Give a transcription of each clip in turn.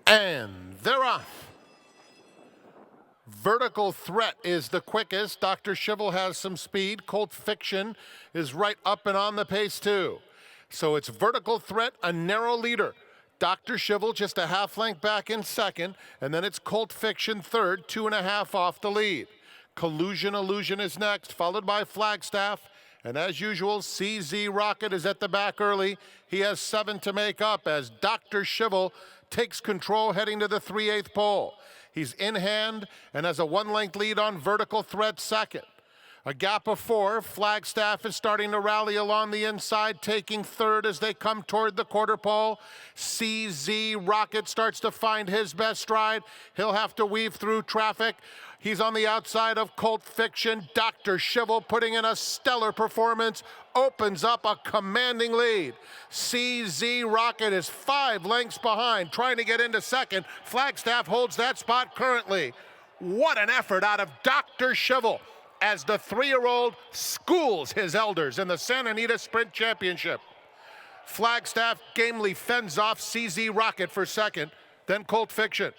And they're off. Vertical Threat is the quickest. Dr. Schivel has some speed. Colt Fiction is right up and on the pace too. So it's Vertical Threat, a narrow leader. Dr. Schivel just a half length back in second, and then it's Colt Fiction third, 2.5 off the lead. Collusion Illusion is next, followed by Flagstaff. And as usual, CZ Rocket is at the back early. He has 7 to make up as Dr. Schivel takes control heading to the 3/8 pole. He's in hand and has a 1-length lead on Vertical Threat second. A gap of 4. Flagstaff is starting to rally along the inside, taking third as they come toward the quarter pole. CZ Rocket starts to find his best stride. He'll have to weave through traffic. He's on the outside of Colt Fiction. Dr. Schivel putting in a stellar performance, opens up a commanding lead. CZ Rocket is 5 lengths behind, trying to get into second. Flagstaff holds that spot currently. What an effort out of Dr. Schivel as the 3-year-old schools his elders in the Santa Anita Sprint Championship. Flagstaff gamely fends off CZ Rocket for second, then Colt Fiction.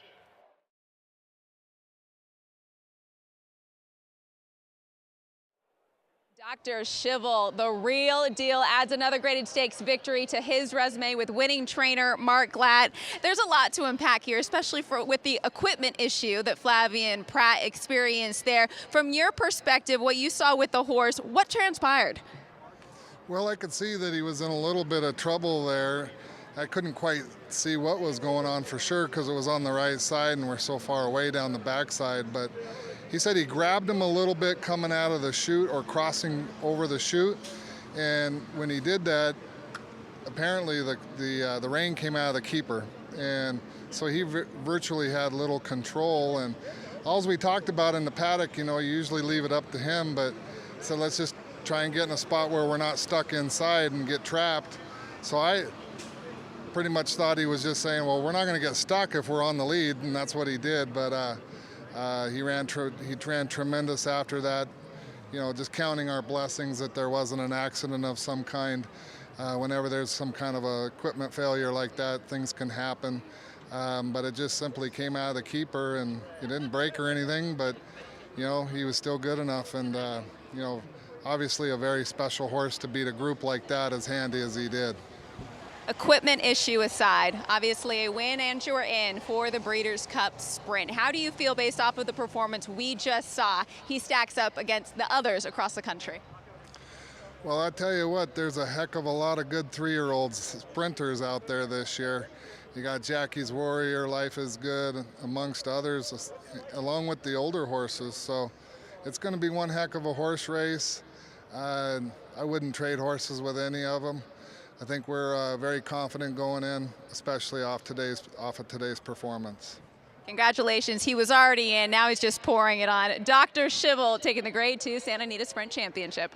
Dr. Schivel, the real deal, adds another graded stakes victory to his resume with winning trainer Mark Glatt. There's a lot to unpack here, especially with the equipment issue that Flavien Prat experienced there. From your perspective, what you saw with the horse, what transpired? Well, I could see that he was in a little bit of trouble there. I couldn't quite see what was going on for sure because it was on the right side and we're so far away down the backside, but he said he grabbed him a little bit coming out of the chute or crossing over the chute, and when he did that, apparently the rein came out of the keeper, and so he virtually had little control. And all we talked about in the paddock, you usually leave it up to him, but so let's just try and get in a spot where we're not stuck inside and get trapped. So I pretty much thought he was just saying, well, we're not going to get stuck if we're on the lead, and that's what he did. But he ran tremendous after that, just counting our blessings that there wasn't an accident of some kind. Whenever there's some kind of a equipment failure like that, things can happen. But it just simply came out of the keeper, and he didn't break or anything, but he was still good enough. And obviously a very special horse to beat a group like that as handy as he did. Equipment issue aside, obviously a win and you're in for the Breeders' Cup Sprint. How do you feel based off of the performance we just saw he stacks up against the others across the country? Well, I tell you what, there's a heck of a lot of good 3-year-old sprinters out there this year. You got Jackie's Warrior, Life is Good, amongst others, along with the older horses. So it's going to be one heck of a horse race. I wouldn't trade horses with any of them. I think we're very confident going in, especially off of today's performance. Congratulations, he was already in, now he's just pouring it on. Dr. Schivel taking the Grade 2 Santa Anita Sprint Championship.